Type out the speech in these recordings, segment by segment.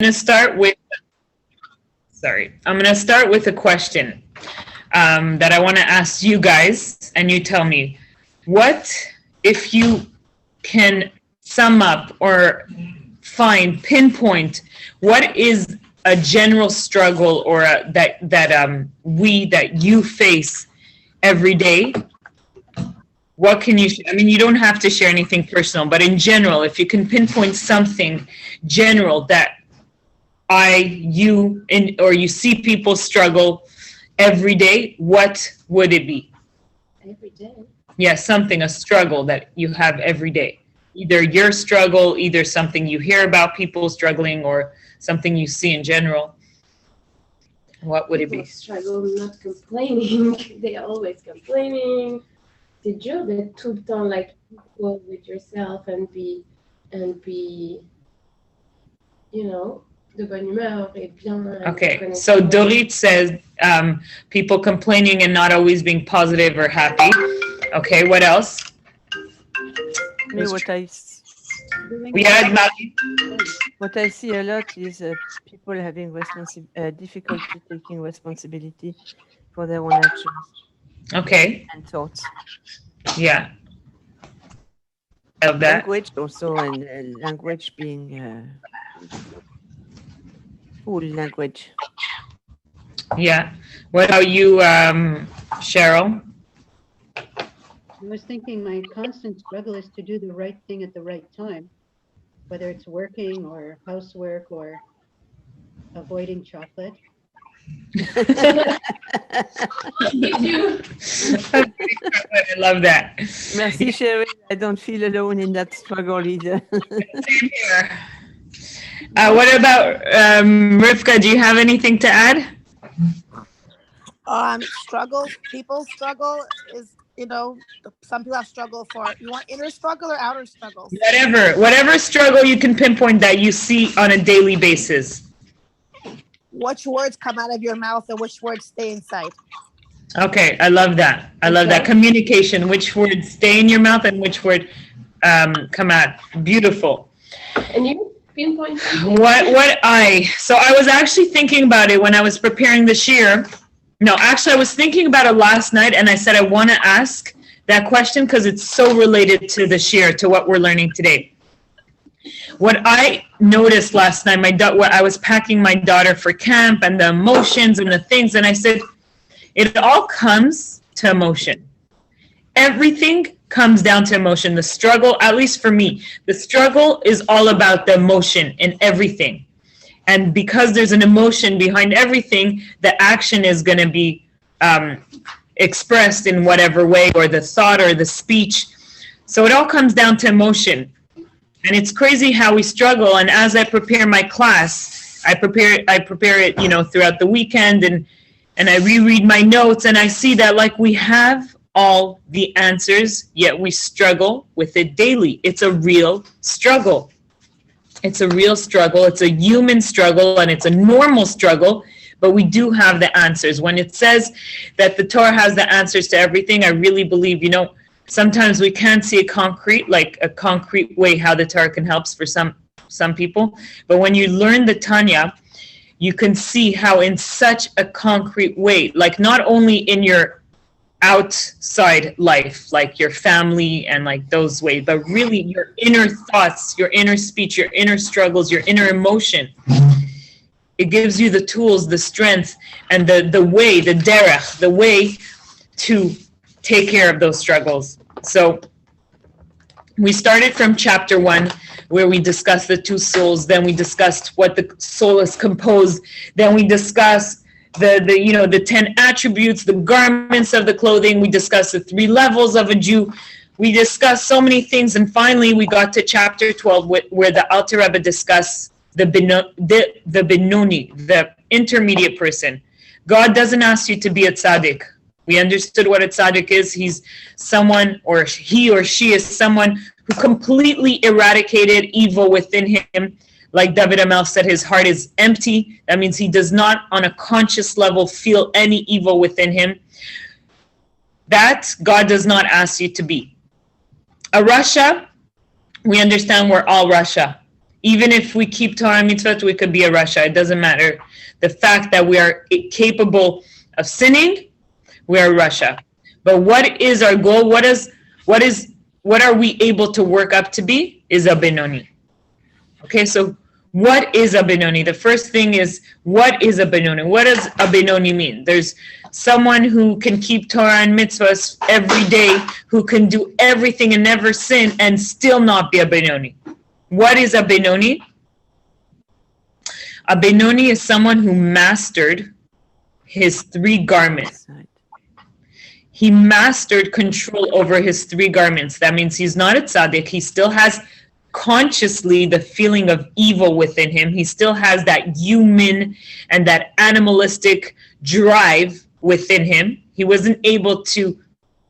going to start with, I'm going to start with a question that I want to ask you guys, and you tell me, what if you can sum up or pinpoint what is a general struggle or that you face every day? What can you, I mean, you don't have to share anything personal, but in general, if you can pinpoint something general that you see people struggle every day, what would it be? Every day? Yeah, a struggle that you have every day. Either your struggle, either something you hear about people struggling, or something you see in general. What would it be? Struggle not complaining. They are always complaining. C'est dur d'être tout le temps like equal with yourself and be de bonne humeur et bien. Okay, so Dorit says people complaining and not always being positive or happy. Okay, what else? What I see a lot is people having difficulty taking responsibility for their own actions. Okay. And thoughts. Yeah. Of that. Language also, and language being full language. Yeah. What about you, Cheryl? I was thinking my constant struggle is to do the right thing at the right time, whether it's working or housework or avoiding chocolate. I love that. Merci, Cheryl. I don't feel alone in that struggle either. Same here. What about Rivka? Do you have anything to add? People struggle is, some people have struggle for, you want inner struggle or outer struggles? Whatever struggle you can pinpoint that you see on a daily basis. Which words come out of your mouth and which words stay inside? Okay, I love that. I love that. Communication, which words stay in your mouth and which word come out. Beautiful. And you pinpoint? So I was actually thinking about it when I was preparing this year. No, actually I was thinking about it last night, and I said I want to ask that question because it's so related to the shir, to what we're learning today. What I noticed last night, I was packing my daughter for camp and the emotions and the things, and I said, it all comes to emotion. Everything comes down to emotion. The struggle, at least for me, the struggle is all about the emotion in everything. And because there's an emotion behind everything, the action is going to be expressed in whatever way, or the thought or the speech. So it all comes down to emotion. And it's crazy how we struggle. And as I prepare my class, I prepare it, throughout the weekend, and I reread my notes, and I see that like we have all the answers, yet we struggle with it daily. It's a real struggle. It's a real struggle. It's a human struggle, and it's a normal struggle, but we do have the answers. When it says that the Torah has the answers to everything, I really believe, sometimes we can't see a concrete way how the Torah can help for some people. But when you learn the Tanya, you can see how in such a concrete way, like not only in your outside life, like your family and like those ways, but really your inner thoughts, your inner speech, your inner struggles, your inner emotion. It gives you the tools, the strength, and the way, the derech, the way to take care of those struggles. So we started from chapter 1, where we discussed the two souls. Then we discussed what the soul is composed. Then we discussed the 10 attributes, the garments of the clothing. We discussed the 3 levels of a Jew. We discussed so many things, and finally we got to chapter 12, where the Alter Rebbe discussed the Benoni, the intermediate person. God doesn't ask you to be a tzaddik. We understood what a tzaddik is. He's someone, or he or she is someone who completely eradicated evil within him. Like David Amel said, his heart is empty. That means he does not, on a conscious level, feel any evil within him. That God does not ask you to be. A Rasha, we understand we're all Rasha. Even if we keep Torah and mitzvot, we could be a Rasha. It doesn't matter. The fact that we are capable of sinning, we are Rasha. But what is our goal? What are we able to work up to be? Is a Benoni. Okay, so what is a Benoni? The first thing is, what is a Benoni? What does a Benoni mean? There's someone who can keep Torah and mitzvahs every day, who can do everything and never sin and still not be a Benoni. What is a Benoni? A Benoni is someone who mastered his 3 garments. He mastered control over his 3 garments. That means he's not a tzaddik. He still has consciously the feeling of evil within him. He still has that human and that animalistic drive within him. He wasn't able to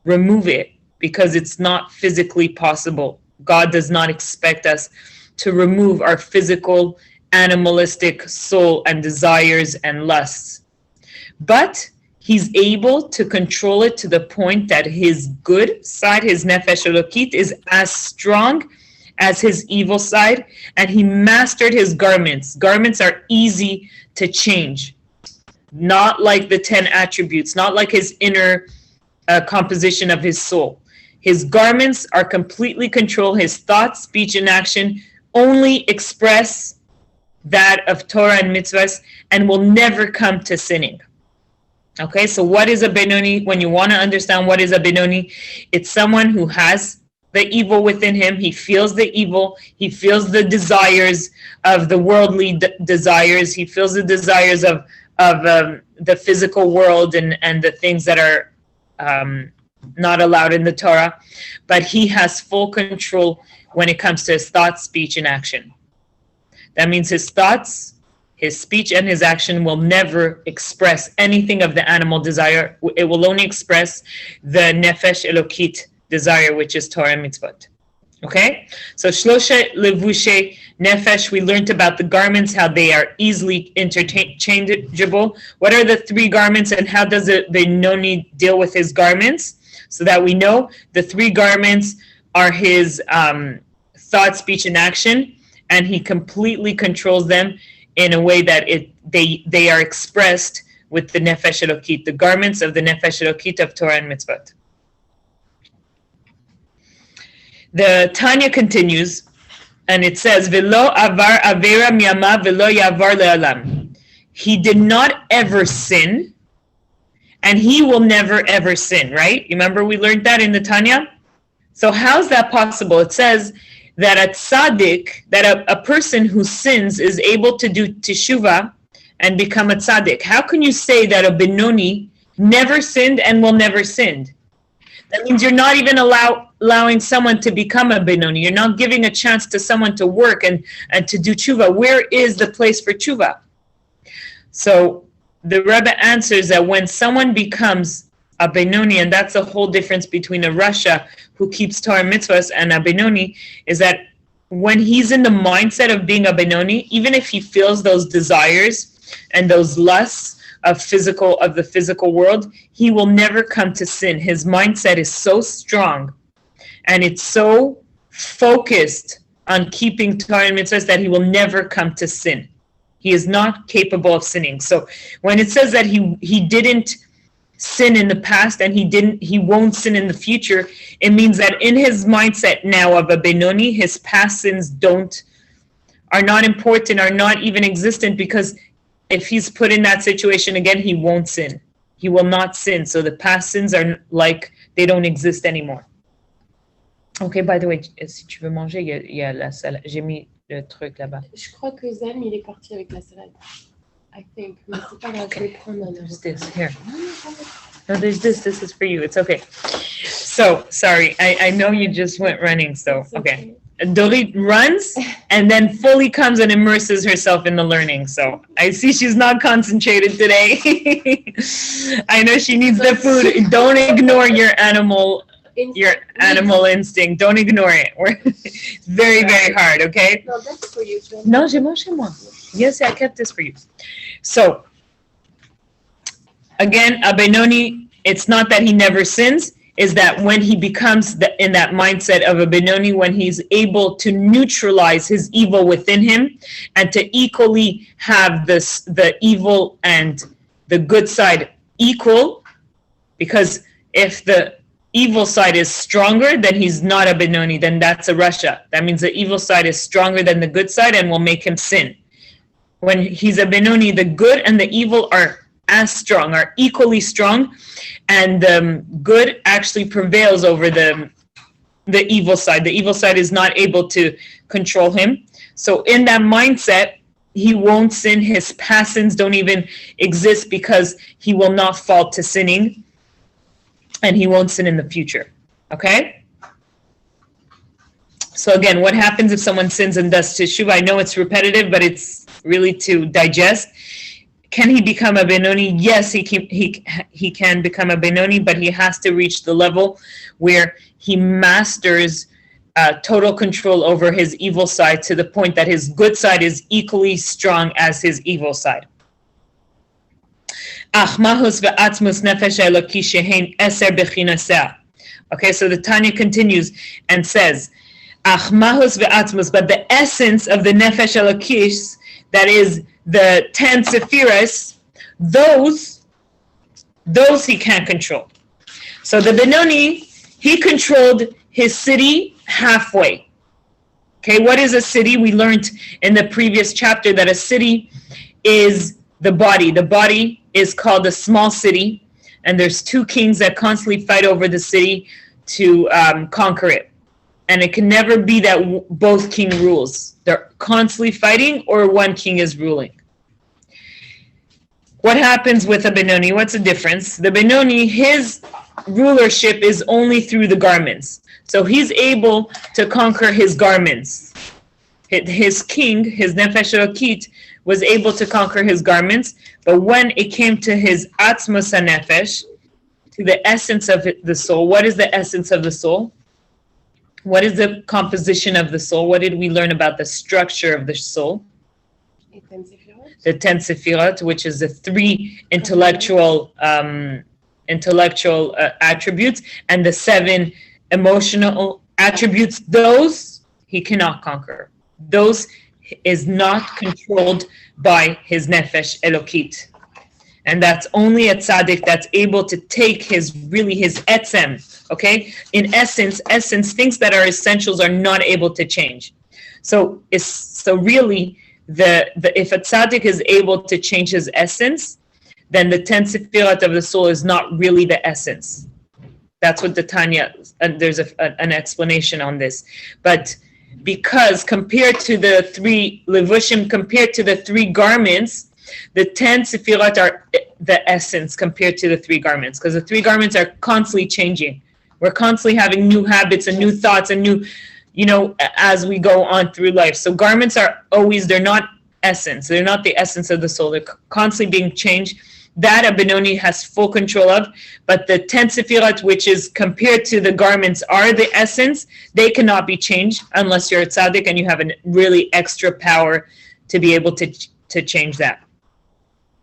remove it because it's not physically possible. God does not expect us to remove our physical, animalistic soul and desires and lusts. But he's able to control it to the point that his good side, his nefesh elokit, is as strong as his evil side, and he mastered his garments. Garments are easy to change, not like the 10 attributes, not like his inner composition of his soul. His garments are completely controlled. His thoughts, speech, and action only express that of Torah and mitzvahs and will never come to sinning. Okay, so what is a Benoni? When you want to understand what is a Benoni, it's someone who has the evil within him. He feels the evil. He feels the desires of the worldly desires. He feels the desires of the physical world and the things that are not allowed in the Torah. But he has full control when it comes to his thoughts, speech, and action. That means his thoughts, his speech, and his action will never express anything of the animal desire. It will only express the nefesh elokit desire, which is Torah and mitzvot. Okay? So shlosha levushe nefesh, we learned about the garments, how they are easily interchangeable. What are the 3 garments and how does the Benoni deal with his garments? So that we know the 3 garments are his thought, speech, and action, and he completely controls them in a way that they are expressed with the nefesh elokit, the garments of the nefesh elokit of Torah and mitzvot. The Tanya continues, and it says, "Velo avar avera miyama velo yavar le'alam." He did not ever sin, and he will never ever sin. Right? You remember we learned that in the Tanya. So how's that possible? It says that a tzaddik, that a person who sins is able to do teshuvah and become a tzaddik. How can you say that a Benoni never sinned and will never sin? That means you're not even allowing someone to become a Benoni. You're not giving a chance to someone to work and to do tshuva. Where is the place for tshuva? So the Rebbe answers that when someone becomes a Benoni, and that's a whole difference between a Rasha who keeps Torah and mitzvahs and a Benoni, is that when he's in the mindset of being a Benoni, even if he feels those desires and those lusts of the physical world, he will never come to sin. His mindset is so strong and it's so focused on keeping Torah and mitzvahs that he will never come to sin. He is not capable of sinning. So when it says that he didn't sin in the past and he won't sin in the future, it means that in his mindset now of a Benoni, his past sins are not important, are not even existent, because if he's put in that situation again, he won't sin. He will not sin. So the past sins are like they don't exist anymore. Okay, by the way, si tu veux manger, il y a la salade. J'ai mis le truc là-bas. Je crois que Zem, il est parti avec la salade. I think. Mais c'est pas grave, je vais prendre un There's this here. No, there's this. This is for you. It's okay. So, sorry. I know you just went running, so, okay. Dorit runs and then fully comes and immerses herself in the learning. So I see she's not concentrated today. I know she needs the food. Don't ignore your animal instinct. Don't ignore it. It's very, very hard, okay? No, that's for you. No, j'ai mangé moi. Yes, I kept this for you. So, again, a Benoni, it's not that he never sins. is that when he becomes in that mindset of a Benoni, when he's able to neutralize his evil within him and to equally have the evil and the good side equal, because if the evil side is stronger, then he's not a Benoni, then that's a Rasha. That means the evil side is stronger than the good side and will make him sin. When he's a Benoni, the good and the evil are as strong, are equally strong, and good actually prevails over the evil side. The evil side is not able to control him. So in that mindset, he won't sin. His past sins don't even exist because he will not fall to sinning, and he won't sin in the future. Okay? So again, what happens if someone sins and does teshuvah? I know it's repetitive, but it's really to digest. Can he become a Benoni? Yes, he can become a Benoni, but he has to reach the level where he masters total control over his evil side to the point that his good side is equally strong as his evil side. Okay, so the Tanya continues and says, but the essence of the nefesh elokish, that is the 10 sephiras, those he can't control. So the Benoni, he controlled his city halfway. Okay, what is a city? We learned in the previous chapter that a city is the body. The body is called a small city, and there's two kings that constantly fight over the city to conquer it. And it can never be that both king rules. They're constantly fighting or one king is ruling. What happens with a Benoni? What's the difference? The Benoni, his rulership is only through the garments. So he's able to conquer his garments. His king, his Nefesh Elokit, was able to conquer his garments. But when it came to his Atzmos HaNefesh, to the essence of the soul, what is the essence of the soul? What is the composition of the soul? What did we learn about the structure of the soul? The 10 Sefirot, which is the three intellectual attributes, and the 7 emotional attributes. Those he cannot conquer. Those is not controlled by his Nefesh Elokit. And that's only a tzaddik that's able to take his etzem, okay? In essence, things that are essentials are not able to change. So really, if a tzaddik is able to change his essence, then the 10 Sefirot of the soul is not really the essence. That's what the Tanya, and there's an explanation on this. But because compared to the 3 levushim, compared to the 3 garments, the 10 Sefirot are the essence compared to the 3 garments, because the 3 garments are constantly changing. We're constantly having new habits and new thoughts and new, as we go on through life. So garments are always, they're not essence. They're not the essence of the soul. They're constantly being changed. That a Benoni has full control of. But the 10 Sefirot, which is compared to the garments, are the essence. They cannot be changed unless you're a tzaddik and you have a really extra power to be able to change that.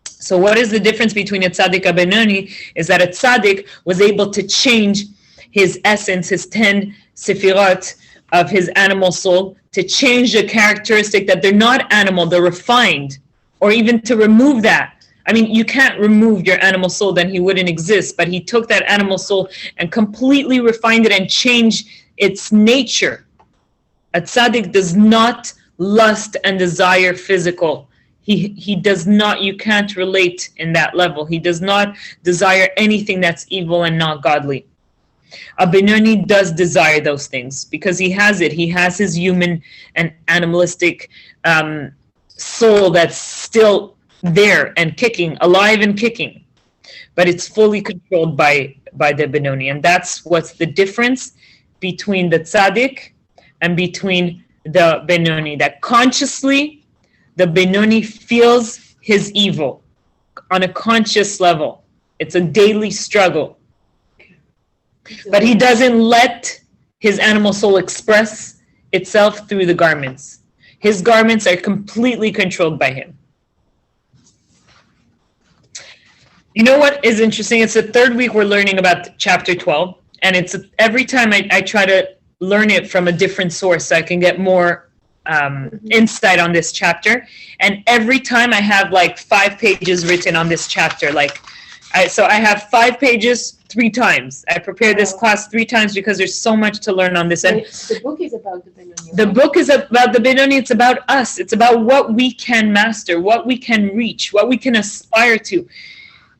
So what is the difference between a tzaddik and a Benoni? Is that a tzaddik was able to change his essence, his 10 Sefirot of his animal soul, to change the characteristic that they're not animal, they're refined, or even to remove that. I mean, you can't remove your animal soul, then he wouldn't exist, but he took that animal soul and completely refined it and changed its nature. A tzaddik does not lust and desire physical. He does not, you can't relate in that level. He does not desire anything that's evil and not godly. A Benoni does desire those things because he has it. He has his human and animalistic soul that's still there and kicking, alive and kicking. But it's fully controlled by the Benoni. And that's what's the difference between the tzaddik and between the Benoni. That consciously, the Benoni feels his evil on a conscious level. It's a daily struggle. But he doesn't let his animal soul express itself through the garments. His garments are completely controlled by him. You know what is interesting? It's the 3rd week we're learning about chapter 12. and it's every time I try to learn it from a different source so I can get more insight on this chapter. And every time I have like 5 pages written on this chapter. So I have 5 pages 3 times. I prepared this class 3 times because there's so much to learn on this. And The book is about the Benoni. the book is about the Benoni. It's about us. It's about what we can master, what we can reach, what we can aspire to.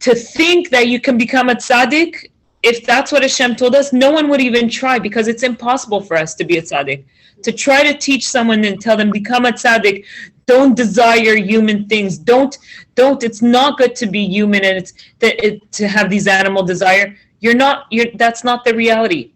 To think that you can become a tzaddik, if that's what Hashem told us, no one would even try, because it's impossible for us to be a tzaddik. To try to teach someone and tell them, become a tzaddik, don't desire human things. Don't. It's not good to be human, and to have these animal desire. That's not the reality.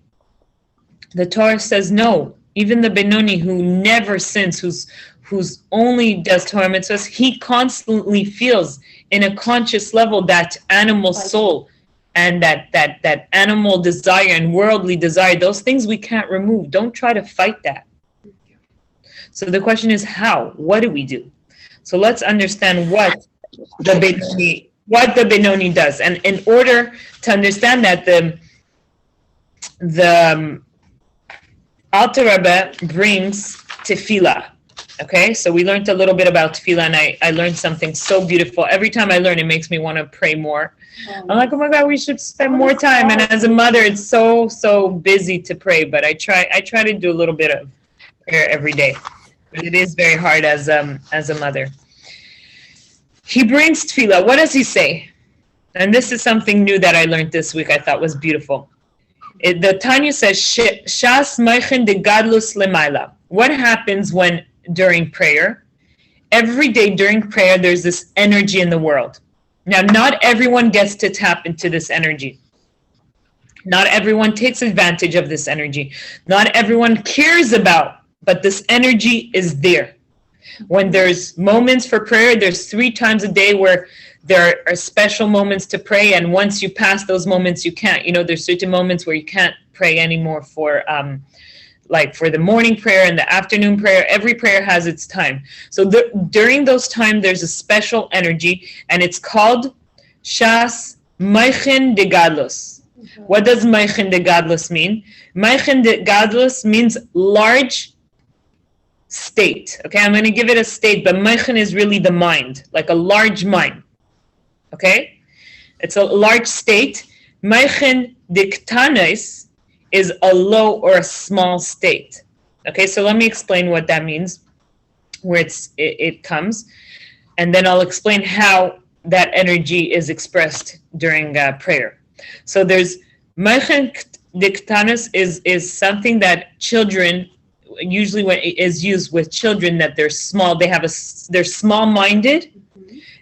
The Torah says no. Even the Benoni, who never sins, who's only does Torah mitzvahs, he constantly feels in a conscious level that animal soul and that animal desire and worldly desire. Those things we can't remove. Don't try to fight that. So the question is how? What do we do? So let's understand what the Benoni does. And in order to understand that, the Alter Rebbe brings tefillah. Okay, so we learned a little bit about tefillah, and I learned something so beautiful. Every time I learn, it makes me want to pray more. I'm like, oh my God, we should spend more time. And as a mother, it's so busy to pray, but I try to do a little bit of prayer every day. But it is very hard as a mother. He brings tefillah. What does he say? And this is something new that I learned this week. I thought was beautiful. The Tanya says, Shas Meichen de Gadlus Lemaila. What happens during prayer? Every day during prayer, there's this energy in the world. Now, not everyone gets to tap into this energy. Not everyone takes advantage of this energy. Not everyone cares about, but this energy is there. When there's moments for prayer, there's 3 times a day where there are special moments to pray, and once you pass those moments, you can't. There's certain moments where you can't pray anymore for the morning prayer and the afternoon prayer. Every prayer has its time. So during those times, there's a special energy, and it's called Shas Meichen de Gadlus. What does Meichen de Gadlus mean? Meichen de Gadlus means large state. Okay, I'm going to give it a state, but Meichen is really the mind, like a large mind. Okay, it's a large state. Meichen de Ktanis is a low or a small state. Okay, so let me explain what that means, where it comes, and then I'll explain how that energy is expressed during prayer. So there's Meichen de Ktanis is something that children, usually when it is used with children, that they're small, they're small-minded.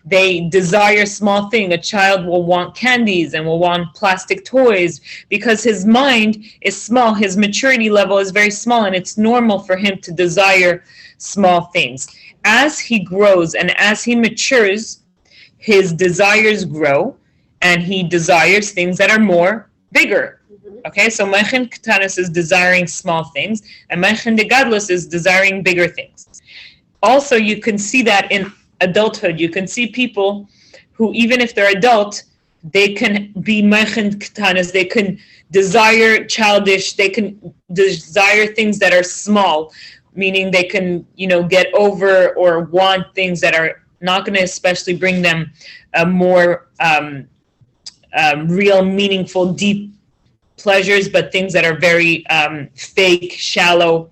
They desire small thing. A child will want candies and will want plastic toys because his mind is small. His maturity level is very small, and it's normal for him to desire small things. As he grows and as he matures, his desires grow, and he desires things that are more bigger. Okay, so Meichen Ktanis is desiring small things, and Meichen de Gadlus is desiring bigger things. Also, you can see that in adulthood. You can see people who, even if they're adult, they can be Meichen Ktanis. They can desire childish. They can desire things that are small, meaning they can, get over or want things that are not going to especially bring them a more real, meaningful, deep pleasures, but things that are very fake, shallow,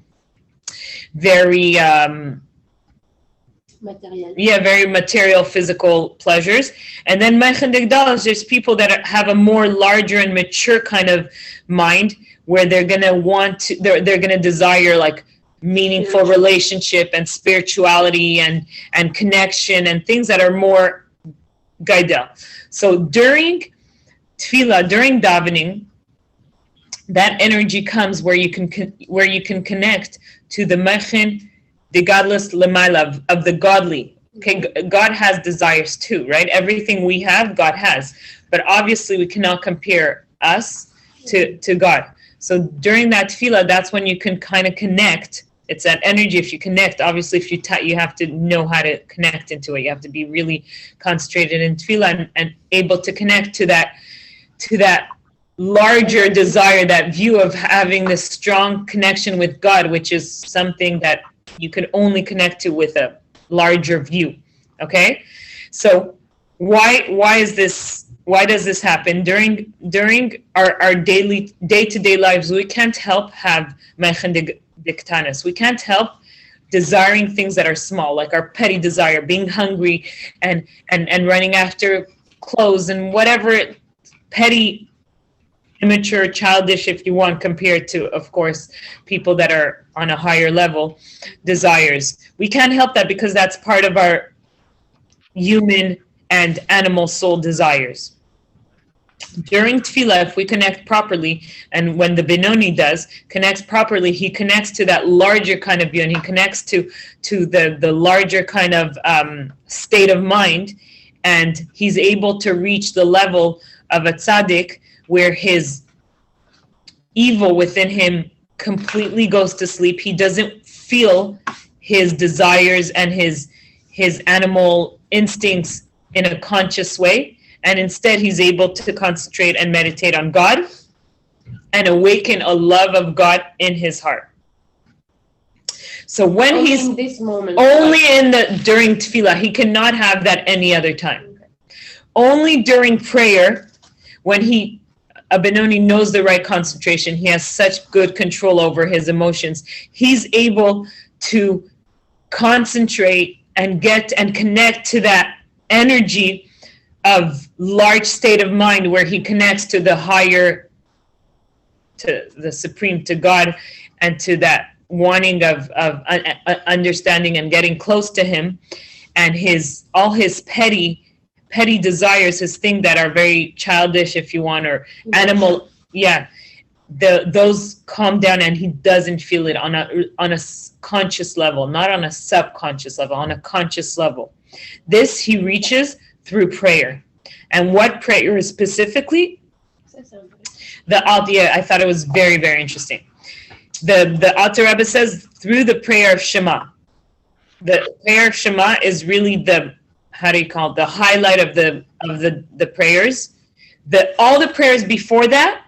very very material, physical pleasures. And then Meichen de Gadlus, there's people that have a more larger and mature kind of mind, where they're gonna they're gonna desire like meaningful relationship and spirituality and connection and things that are more gaida. So during tefillah, during davening, that energy comes where you can connect to the Meichen de Gadlus Lemaila, of the godly. Okay, God has desires too, right? Everything we have, God has. But obviously we cannot compare us to God. So during that tefillah, that's when you can kind of connect. It's that energy. If you connect, obviously if you have to know how to connect into it. You have to be really concentrated in tefillah and able to connect to that larger desire, that view of having this strong connection with God, which is something that you can only connect to with a larger view. Okay, so why is this? Why does this happen during our daily day-to-day lives? We can't help have mechen diktanis. We can't help desiring things that are small, like our petty desire, being hungry and running after clothes and whatever petty, immature, childish, if you want, compared to, of course, people that are on a higher level, desires. We can't help that because that's part of our human and animal soul desires. During tefillah, if we connect properly, and when the Benoni connects properly, he connects to that larger kind of view, and he connects to the larger kind of state of mind, and he's able to reach the level of a tzaddik where his evil within him completely goes to sleep. He doesn't feel his desires and his animal instincts in a conscious way, and instead he's able to concentrate and meditate on God and awaken a love of God in his heart. So when Only he's in this moment. only during tefillah, he cannot have that any other time. Okay. Only during prayer, when a Benoni knows the right concentration, he has such good control over his emotions, he's able to concentrate and get and connect to that energy of large state of mind where he connects to the higher, to the supreme, to God, and to that wanting of understanding and getting close to him, and all his petty desires, his things that are very childish, if you want, or animal, those calm down, and he doesn't feel it on a conscious level, not on a subconscious level, on a conscious level. This he reaches through prayer. And what prayer is specifically? I thought it was very, very interesting. The Alter Rebbe says through the prayer of Shema. The prayer of Shema is really the highlight of the prayers. All the prayers before that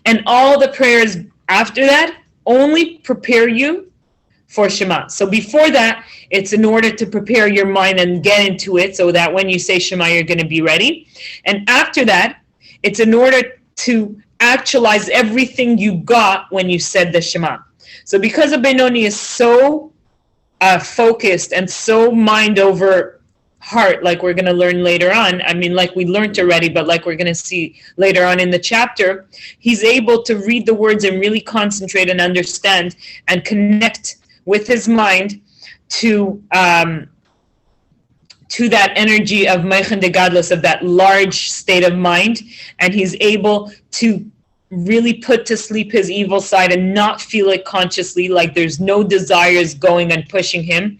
and all the prayers after that only prepare you for Shema. So before that, it's in order to prepare your mind and get into it so that when you say Shema, you're going to be ready. And after that, it's in order to actualize everything you got when you said the Shema. So because a Benoni is so focused and so mind over heart, like we're going to learn later on, like we learned already, but like we're going to see later on in the chapter, he's able to read the words and really concentrate and understand and connect with his mind to that energy of Meichen de Gadlus, of that large state of mind, and he's able to really put to sleep his evil side and not feel it consciously, like there's no desires going and pushing him.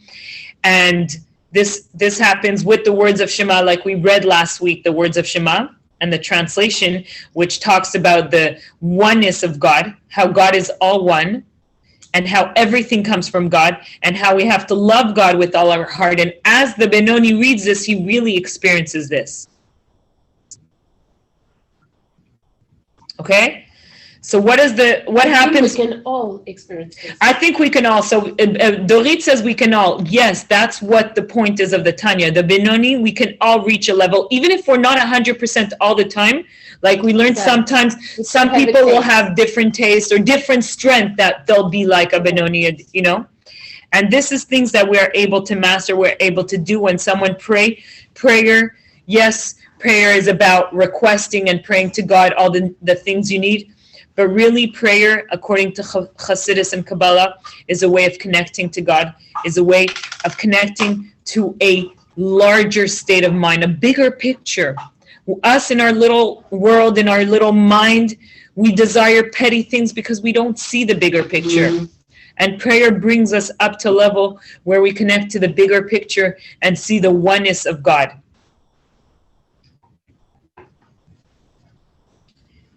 And this happens with the words of Shema, like we read last week, the words of Shema and the translation, which talks about the oneness of God, how God is all one, and how everything comes from God, and how we have to love God with all our heart. And as the Benoni reads this, he really experiences this. Okay? So what happens? We can all experience this. I think we can all. So Dorit says we can all. Yes, that's what the point is of the Tanya. The Benoni, we can all reach a level, even if we're not 100% all the time. Like we learned sometimes, some people will have different taste or different strength that they'll be like a Benoni, you know. And this is things that we are able to master, we're able to do when someone prayer. Yes, prayer is about requesting and praying to God all the things you need. But really, prayer, according to Chassidus and Kabbalah, is a way of connecting to God, is a way of connecting to a larger state of mind, a bigger picture. Us in our little world, in our little mind, we desire petty things because we don't see the bigger picture. Mm-hmm. And prayer brings us up to a level where we connect to the bigger picture and see the oneness of God.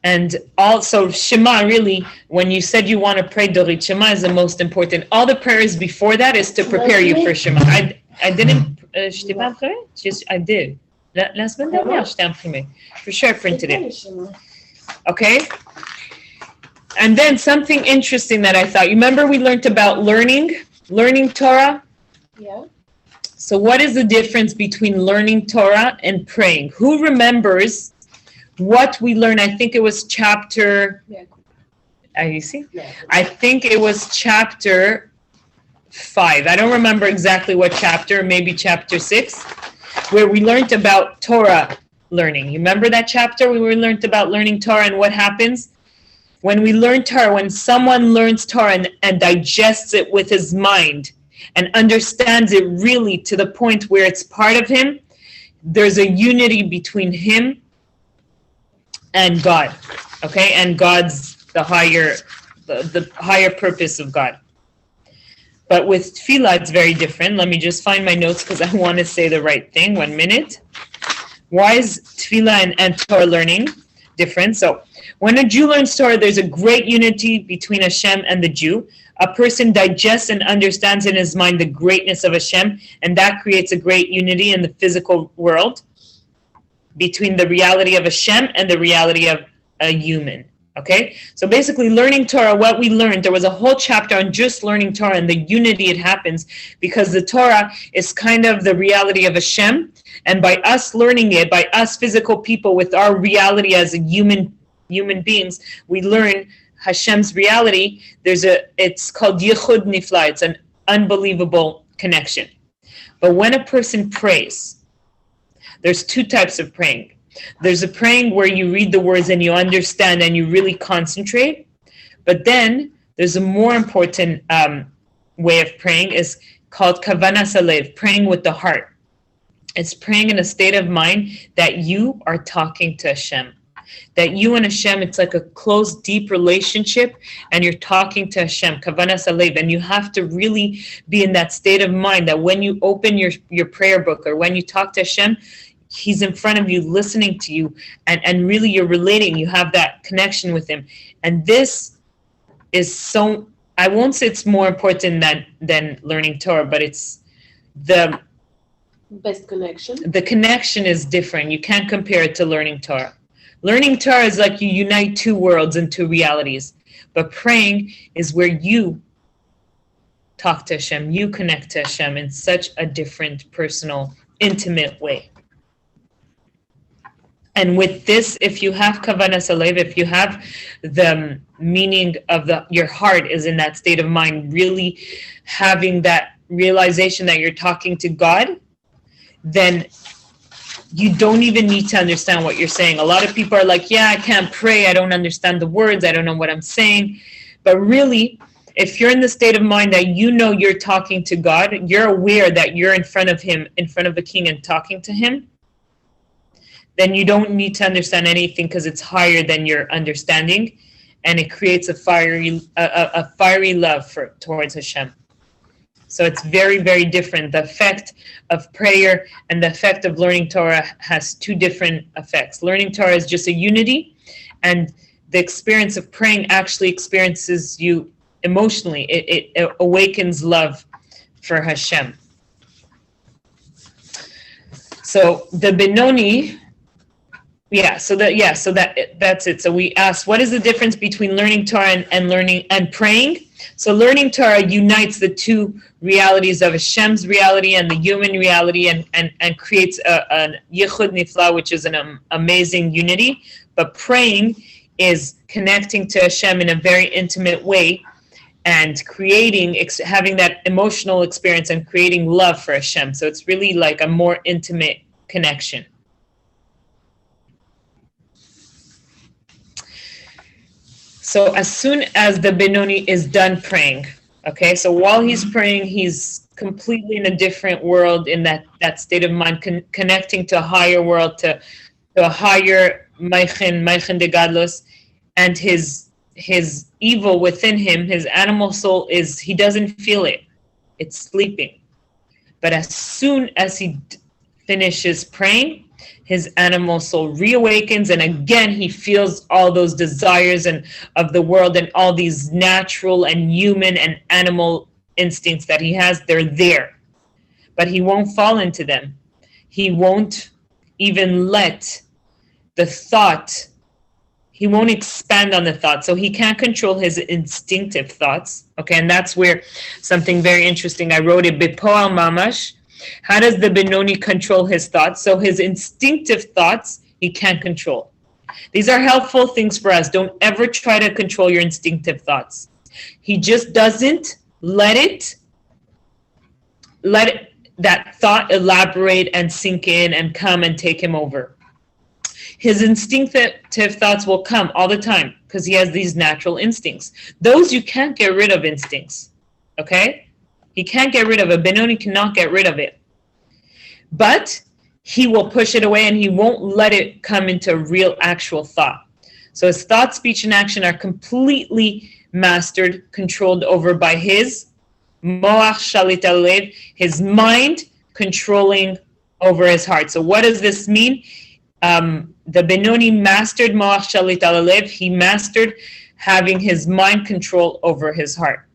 And also Shema, really, when you said you want to pray Dorit, Shema is the most important. All the prayers before that is to prepare you for Shema. I didn't, je t'ai pas imprimé? I did. La semaine dernière, je t'ai imprimé. For sure I printed it. Okay? And then something interesting that I thought, you remember we learned about learning Torah? Yeah. So what is the difference between learning Torah and praying? Who remembers what we learned? I think it was chapter, you see? I think it was chapter 5. I don't remember exactly what chapter, maybe chapter 6, where we learned about Torah learning. You remember that chapter where we learned about learning Torah and what happens? When we learn Torah, when someone learns Torah and digests it with his mind and understands it really to the point where it's part of him, there's a unity between him and God, okay? And God's the higher purpose of God. But with tefillah, it's very different. Let me just find my notes because I want to say the right thing. 1 minute. Why is tefillah and Torah learning different? So when a Jew learns Torah, there's a great unity between Hashem and the Jew. A person digests and understands in his mind the greatness of Hashem, and that creates a great unity in the physical world between the reality of Hashem and the reality of a human. Okay, so basically learning Torah, what we learned, there was a whole chapter on just learning Torah and the unity it happens because the Torah is kind of the reality of Hashem, and by us learning it, by us physical people with our reality as a human beings, we learn Hashem's reality. It's called Yichud Nifla. It's an unbelievable connection. But when a person prays, there's 2 types of praying. There's a praying where you read the words and you understand and you really concentrate. But then there's a more important way of praying is called Kavanas Alev, praying with the heart. It's praying in a state of mind that you are talking to Hashem. That you and Hashem, it's like a close, deep relationship, and you're talking to Hashem, Kavanas Alev, and you have to really be in that state of mind that when you open your prayer book or when you talk to Hashem, He's in front of you, listening to you, and really you're relating. You have that connection with Him. And this is so, I won't say it's more important than learning Torah, but it's the best connection. The connection is different. You can't compare it to learning Torah. Learning Torah is like you unite 2 worlds and 2 realities. But praying is where you talk to Hashem, you connect to Hashem in such a different, personal, intimate way. And with this, if you have Kavanas Alev, if you have the meaning of your heart is in that state of mind, really having that realization that you're talking to God, then you don't even need to understand what you're saying. A lot of people are like, yeah, I can't pray. I don't understand the words. I don't know what I'm saying. But really, if you're in the state of mind that you know you're talking to God, you're aware that you're in front of Him, in front of the King and talking to Him, then you don't need to understand anything because it's higher than your understanding, and it creates a fiery love towards Hashem. So it's very, very different. The effect of prayer and the effect of learning Torah has 2 different effects. Learning Torah is just a unity, and the experience of praying actually experiences you emotionally. It awakens love for Hashem. So the Benoni, that's it. So we asked, what is the difference between learning Torah and learning and praying? So learning Torah unites the 2 realities of Hashem's reality and the human reality and creates a Yichud Nifla, which is an amazing unity. But praying is connecting to Hashem in a very intimate way and having that emotional experience and creating love for Hashem. So it's really like a more intimate connection. So as soon as the Benoni is done praying, okay, so while he's praying, he's completely in a different world, in that state of mind, connecting to a higher world, to a higher Meichen de Gadlos, and his evil within him, his animal soul he doesn't feel it. It's sleeping. But as soon as he finishes praying, his animal soul reawakens, and again he feels all those desires of the world and all these natural and human and animal instincts that he has. They're there, but he won't fall into them. He won't even let the thought he won't expand on the thought. So he can't control his instinctive thoughts. Okay, and that's where something very interesting, I wrote it, Bipoal Mamash. How does the Benoni control his thoughts? So his instinctive thoughts, he can't control. These are helpful things for us. Don't ever try to control your instinctive thoughts. He just doesn't let that thought elaborate and sink in and come and take him over. His instinctive thoughts will come all the time because he has these natural instincts. Those you can't get rid of instincts, okay? He can't get rid of it. Benoni cannot get rid of it. But he will push it away and he won't let it come into real actual thought. So his thought, speech, and action are completely mastered, controlled over by his moach shalit alev, his mind controlling over his heart. So what does this mean? The Benoni mastered moach shalit alev. He mastered having his mind control over his heart.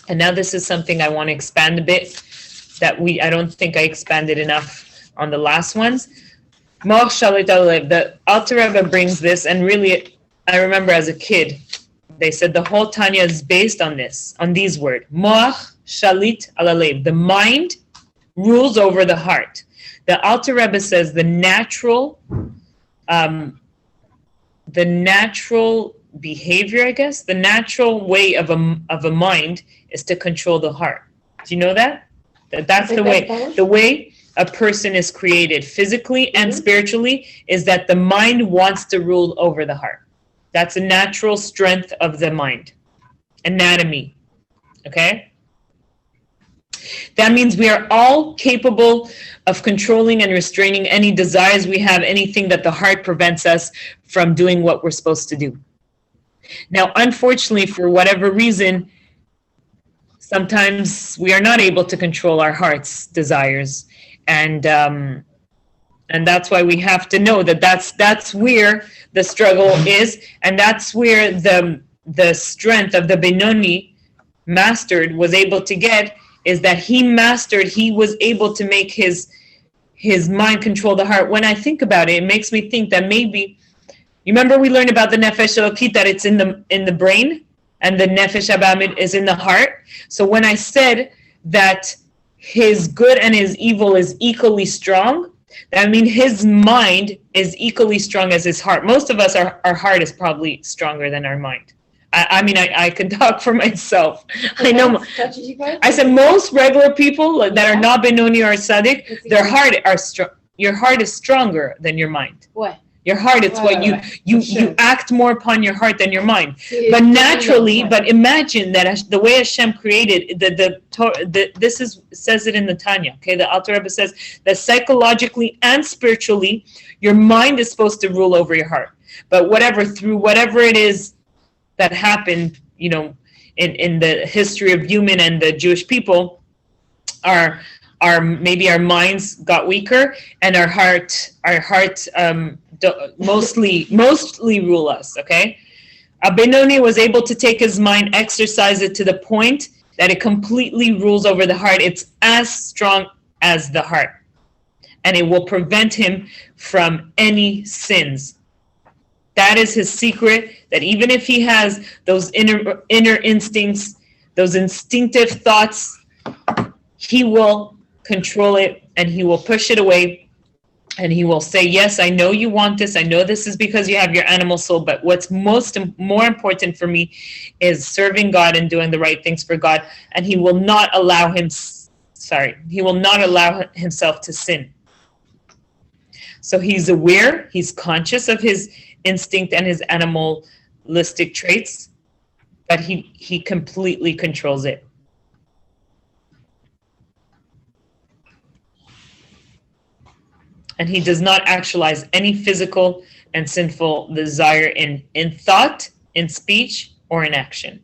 And now this is something I want to expand a bit that I don't think I expanded enough on the last ones. Moach shalit alev. The Alter Rebbe brings this, and really, I remember as a kid, they said the whole Tanya is based on this, on these words. Moach shalit alev. The mind rules over the heart. The Alter Rebbe says the natural behavior, I guess, the natural way of a mind is to control the heart. Do you know that? That's the way a person is created physically and spiritually, is that the mind wants to rule over the heart. That's a natural strength of the mind. Anatomy. Okay? That means we are all capable of controlling and restraining any desires we have, anything that the heart prevents us from doing what we're supposed to do. Now, unfortunately, for whatever reason, sometimes we are not able to control our heart's desires. And that's why we have to know that that's where the struggle is, and that's where the strength of the Benoni was able to get, is that he was able to make his mind control the heart. When I think about it, it makes me think that maybe, you remember we learned about the Nefesh Elokit, that it's in the brain, and the Nefesh Abamid is in the heart. So when I said that his good and his evil is equally strong, that means his mind is equally strong as his heart. Most of us, our heart is probably stronger than our mind. I can talk for myself. I know. I said most regular people that are not Benoni or Tzaddik, their heart are strong. Your heart is stronger than your mind. What? Your heart, it's what you act more upon your heart than your mind. But naturally, but imagine that the way Hashem created, says it in the Tanya, okay? The Alter Rebbe says that psychologically and spiritually, your mind is supposed to rule over your heart. But through whatever it is that happened, in the history of human and the Jewish people, maybe our minds got weaker, and our heart mostly rule us, okay? Benoni was able to take his mind, exercise it to the point that it completely rules over the heart. It's as strong as the heart, and it will prevent him from any sins. That is his secret, that even if he has those inner instincts, those instinctive thoughts, he will control it, and he will push it away. And he will say, yes, I know you want this. I know this is because you have your animal soul. But what's more important for me is serving God and doing the right things for God. And he will not allow himself to sin. So he's aware, he's conscious of his instinct and his animalistic traits, but he completely controls it. And he does not actualize any physical and sinful desire in thought, in speech, or in action.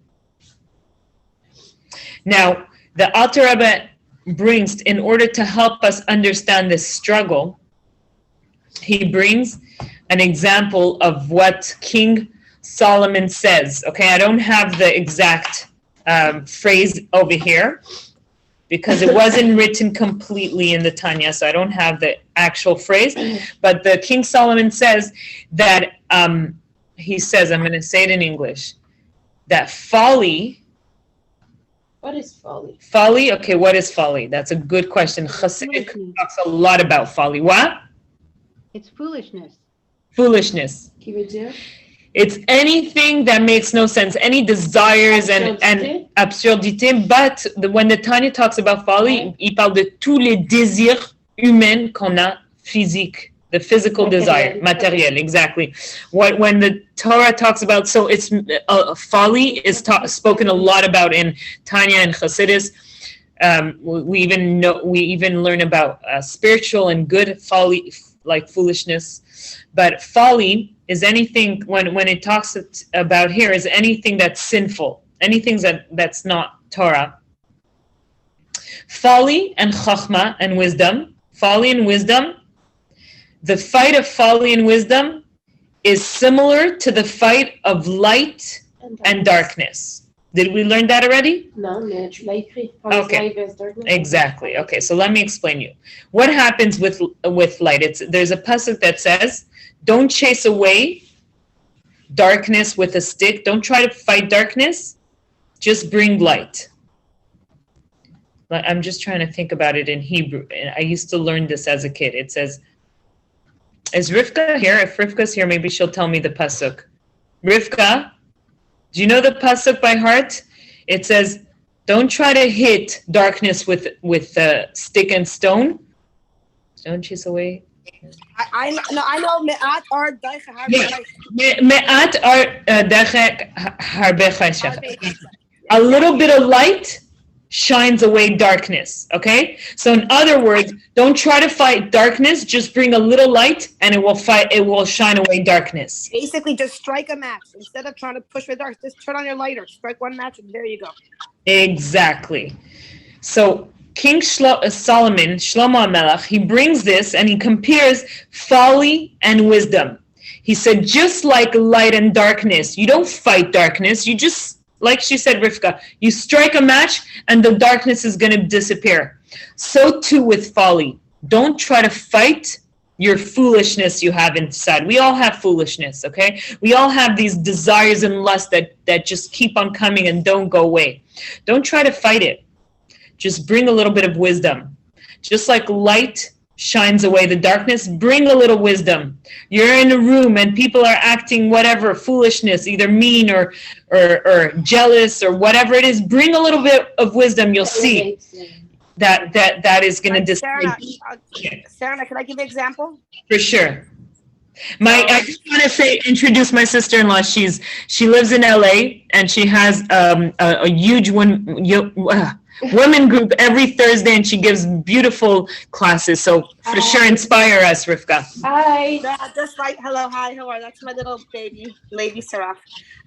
Now, the Alter Rebbe brings, in order to help us understand this struggle, he brings an example of what King Solomon says. Okay, I don't have the exact phrase over here, because it wasn't written completely in the Tanya, so I don't have the actual phrase. But the King Solomon says that he says, I'm going to say it in English, that folly. What is folly? Folly, okay, what is folly? That's a good question. Hasidic talks a lot about folly. What? It's foolishness. Foolishness. Qui veut dire? It's anything that makes no sense, any desires and absurdité. But when the Tanya talks about folly, il parle de tous les désirs humains qu'on a physiques, the physical desire, matériel, exactly. When the Torah talks about, so it's folly is spoken a lot about in Tanya and Chassidus. We even learn about spiritual and good folly, like foolishness. But folly is anything, when it talks about here, is anything that's sinful, anything that's not Torah. Folly and chachma and wisdom, folly and wisdom, the fight of folly and wisdom is similar to the fight of light and darkness. Did we learn that already? Non, mais tu l'as écrit. Okay. Exactly. Okay, so let me explain you. What happens with light? There's a pasuk that says, don't chase away darkness with a stick. Don't try to fight darkness. Just bring light. I'm just trying to think about it in Hebrew. I used to learn this as a kid. It says, is Rivka here? If Rivka's here, maybe she'll tell me the pasuk. Rivka, do you know the pasuk by heart? It says, don't try to hit darkness with stick and stone. Don't chase away. I know me'at or daich harbe. Me'at or daich harbe chayshach. A little bit of light shines away darkness, okay? So in other words, don't try to fight darkness, just bring a little light and it will shine away darkness. Basically, just strike a match. Instead of trying to push with dark, just turn on your lighter, strike one match, and there you go. Exactly. So King Solomon, Shlomo HaMelech, he brings this and he compares folly and wisdom. He said, just like light and darkness, you don't fight darkness, you just, like she said, Rivka, you strike a match and the darkness is going to disappear. So too with folly. Don't try to fight your foolishness you have inside. We all have foolishness, okay? We all have these desires and lusts that just keep on coming and don't go away. Don't try to fight it. Just bring a little bit of wisdom. Just like light shines away the darkness, bring a little wisdom. You're in a room and people are acting whatever, foolishness, either mean or jealous or whatever it is. Bring a little bit of wisdom. You'll see that is going to display. Sterna, can I give you an example? For sure. I just want to introduce my sister-in-law. She lives in LA and she has a huge women group every Thursday, and she gives beautiful classes. So for sure, inspire us, Rivka. Hi. Just like hello, hi, how are you? That's my little baby, lady Sarah.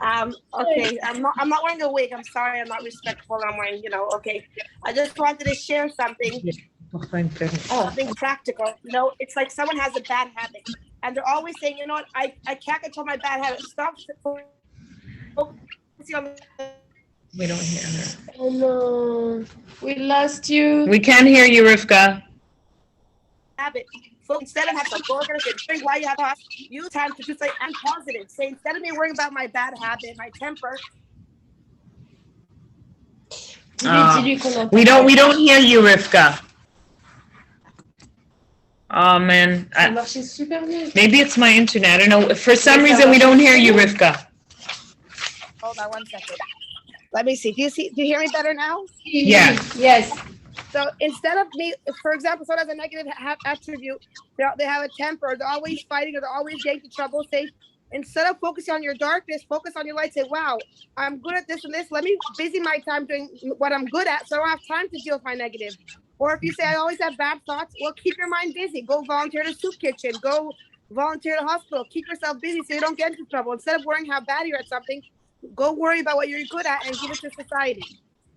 Okay, I'm not wearing a wig. I'm sorry, I'm not respectful. I'm wearing, okay. I just wanted to share something practical. It's like someone has a bad habit, and they're always saying, you know what, I can't control my bad habit. Stop. We don't hear her. Oh no, we lost you. We can't hear you, Rivka. Habit. So instead of having to go and drink while you have a use time to just say, I'm positive. Say, instead of me worrying about my bad habit, my temper. We don't hear you, Rivka. Oh man. Maybe it's my internet. I don't know. For some reason, we don't hear you, Rivka. Hold on one second. Let me see. Do you hear me better now? Yeah. Yes. So instead of me, for example, someone has a negative attribute, they have a temper, they're always fighting, or they're always getting into trouble. Say, instead of focusing on your darkness, focus on your light. Say, wow, I'm good at this and this. Let me busy my time doing what I'm good at, so I don't have time to deal with my negative. Or if you say, I always have bad thoughts, well, keep your mind busy. Go volunteer to soup kitchen. Go volunteer to hospital. Keep yourself busy so you don't get into trouble. Instead of worrying how bad you're at something, go worry about what you're good at and give it to society.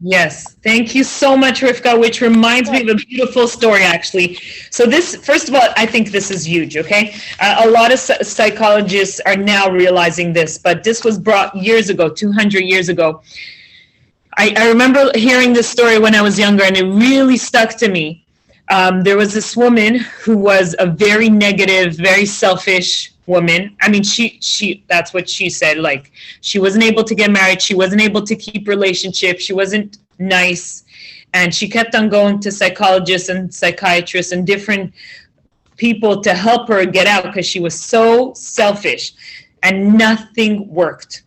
Yes. Thank you so much, Rivka, which reminds me of a beautiful story, actually. So this, first of all, I think this is huge, okay? A lot of psychologists are now realizing this, but this was brought years ago, 200 years ago. I remember hearing this story when I was younger, and it really stuck to me. There was this woman who was a very negative, very selfish woman. I mean, she that's what she said. Like, she wasn't able to get married. She wasn't able to keep relationships. She wasn't nice. And she kept on going to psychologists and psychiatrists and different people to help her get out because she was so selfish, and nothing worked.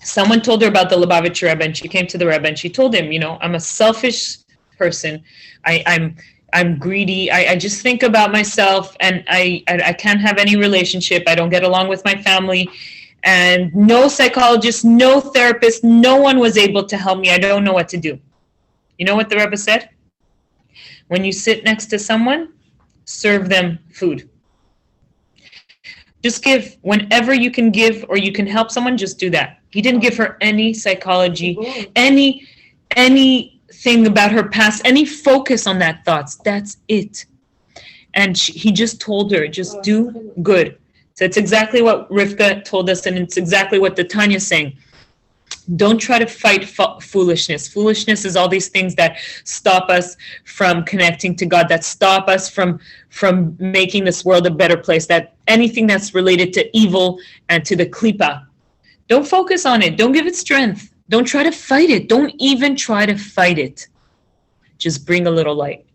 Someone told her about the Lubavitcher Rebbe, and she came to the Rebbe and she told him, I'm a selfish person. I'm greedy. I just think about myself, and I can't have any relationship. I don't get along with my family, and no psychologist, no therapist, no one was able to help me. I don't know what to do. You know what the Rebbe said? When you sit next to someone, serve them food. Just give. Whenever you can give or you can help someone, just do that. He didn't give her any psychology, anything about her past, any focus on that thoughts. That's it. And he just told her, just do good. So it's exactly what Rivka told us, and it's exactly what the Tanya is saying. Don't try to fight foolishness. Foolishness is all these things that stop us from connecting to God, that stop us from making this world a better place, that anything that's related to evil and to the klipa. Don't focus on it. Don't give it strength. Don't try to fight it. Don't even try to fight it. Just bring a little light.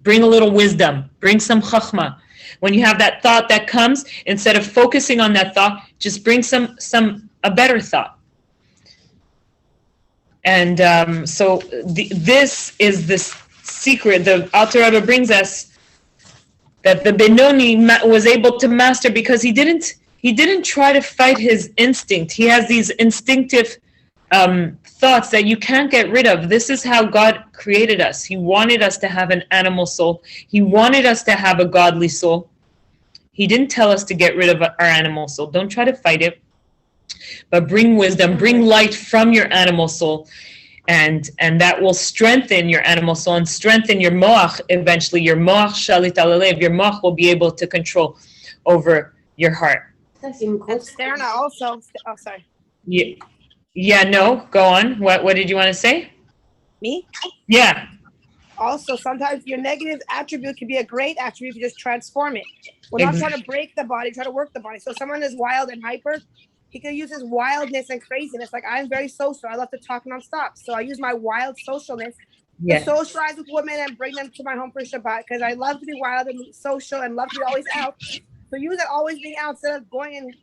Bring a little wisdom. Bring some chachma. When you have that thought that comes, instead of focusing on that thought, just bring a better thought. And this is this secret the Alter Rebbe brings us, that the Benoni was able to master, because he didn't try to fight his instinct. He has these instinctive thoughts that you can't get rid of. This is how God created us. He wanted us to have an animal soul. He wanted us to have a godly soul. He didn't tell us to get rid of our animal soul. Don't try to fight it, but bring wisdom, bring light from your animal soul, and that will strengthen your animal soul and strengthen your moach. Eventually, your moach shalit al halev, your moach will be able to control over your heart. And Sterna also. Oh, sorry. Yeah. No. Go on. What did you want to say? Me? Yeah. Also, sometimes your negative attribute can be a great attribute if you just transform it. We're not trying to break the body, try to work the body. So someone is wild and hyper, he can use his wildness and craziness. Like, I'm very social. I love to talk nonstop. So I use my wild socialness to socialize with women and bring them to my home for Shabbat, because I love to be wild and social and love to be always out. So use that always being out, instead of going and,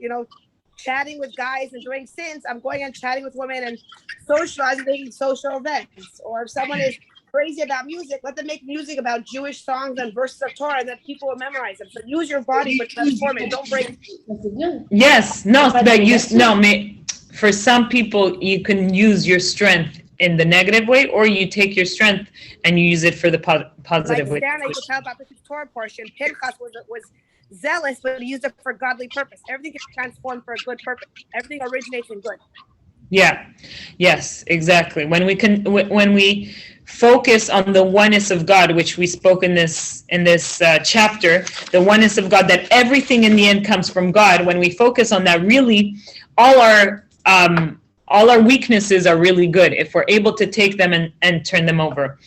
chatting with guys and doing sins. I'm going and chatting with women and socializing, making social events. Or if someone is crazy about music, let them make music about Jewish songs and verses of Torah, and that people will memorize them. So use your body, but transform it. Don't break. Yes, no, but for some people, you can use your strength in the negative way, or you take your strength and you use it for the positive way. Like Sterna, you can tell about the Torah portion. Pinchas was zealous, but he used it for godly purpose. Everything is transformed for a good purpose. Everything originates in good. Yeah. Yes, exactly. When we focus on the oneness of God, which we spoke in this chapter, the oneness of God, that everything in the end comes from God. When we focus on that, really, all our weaknesses are really good if we're able to take them and turn them over.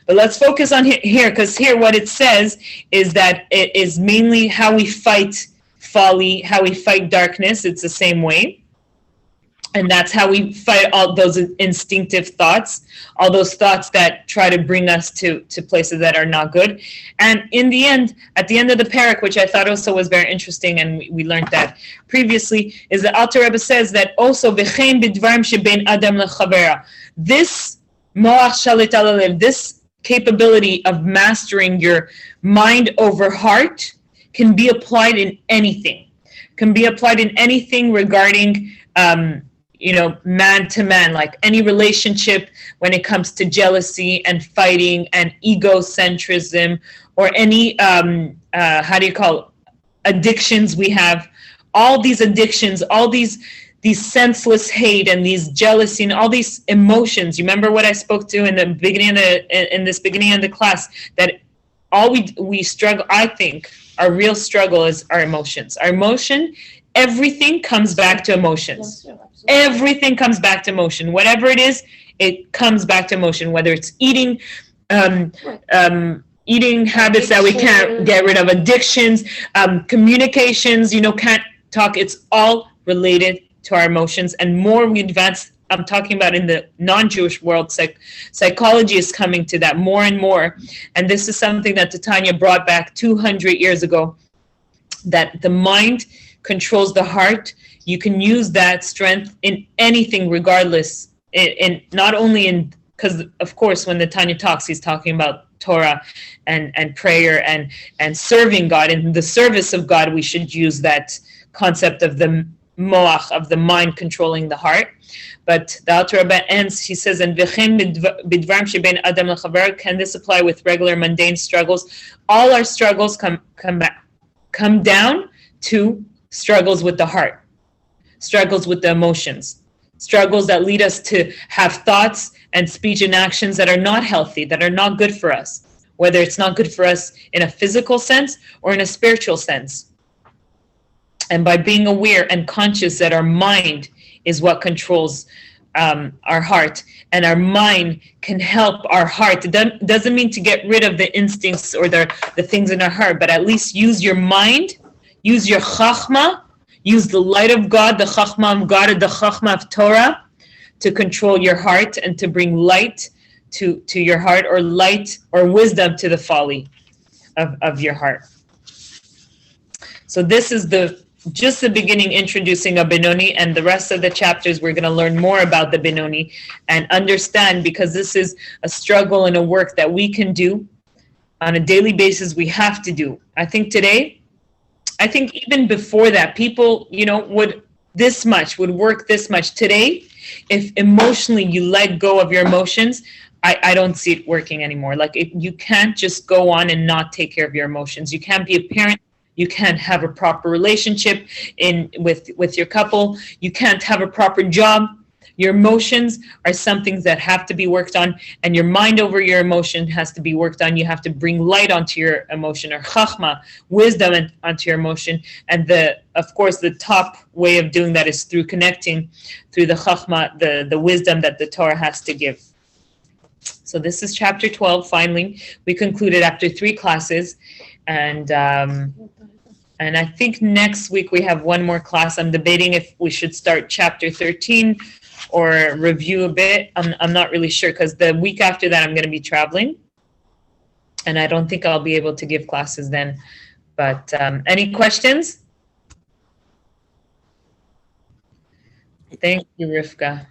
But let's focus on here, because here what it says is that it is mainly how we fight folly, how we fight darkness. It's the same way. And that's how we fight all those instinctive thoughts, all those thoughts that try to bring us to places that are not good. And in the end, at the end of the parak, which I thought also was very interesting, and we learned that previously, is that Alter Rebbe says that also, v'chein b'dvarim shebein adam lechavera, this moach shalit al halev, this capability of mastering your mind over heart can be applied in anything. Can be applied in anything regarding man to man, like any relationship, when it comes to jealousy and fighting and egocentrism, or any addictions we have. All these addictions, all these senseless hate and these jealousy and all these emotions. You remember what I spoke to in the beginning of the class, that all we struggle, I think our real struggle is our emotions. Our emotion, everything comes back to emotions. Everything comes back to emotion. Whatever it is, it comes back to emotion. Whether it's eating eating habits that we can't get rid of, addictions, communications, can't talk. It's all related to our emotions. And more we advance, I'm talking about in the non-Jewish world, psychology is coming to that more and more. And this is something that Tanya brought back 200 years ago, that the mind controls the heart. You can use that strength in anything, regardless. In not only in, because of course when the Tanya talks, he's talking about Torah and prayer and serving God. In the service of God, we should use that concept of the moach, of the mind controlling the heart. But the Alter Rebbe ends, he says, and can this apply with regular mundane struggles? All our struggles come down to struggles with the heart, struggles with the emotions, struggles that lead us to have thoughts and speech and actions that are not healthy, that are not good for us, whether it's not good for us in a physical sense or in a spiritual sense. And by being aware and conscious that our mind is what controls our heart, and our mind can help our heart. It doesn't mean to get rid of the instincts or the things in our heart, but at least use your mind, use your chachma, use the light of God, the chachma of God, the chachma of Torah, to control your heart and to bring light to your heart, or light or wisdom to the folly of your heart. So this is just the beginning, introducing a Benoni, and the rest of the chapters we're going to learn more about the Benoni and understand, because this is a struggle and a work that we can do on a daily basis. We have to do. I think even before that, people, would work this much. Today, if emotionally you let go of your emotions, I don't see it working anymore. You can't just go on and not take care of your emotions. You can't be a parent. You can't have a proper relationship with your couple. You can't have a proper job. Your emotions are something that have to be worked on, and your mind over your emotion has to be worked on. You have to bring light onto your emotion, or chachma, wisdom onto your emotion. And of course, the top way of doing that is through connecting through the chachma, the wisdom that the Torah has to give. So this is chapter 12. Finally, we concluded after 3 classes. And I think next week we have one more class. I'm debating if we should start chapter 13 or review a bit. I'm not really sure, because the week after that I'm going to be traveling, and I don't think I'll be able to give classes then. But any questions? Thank you, Rivka.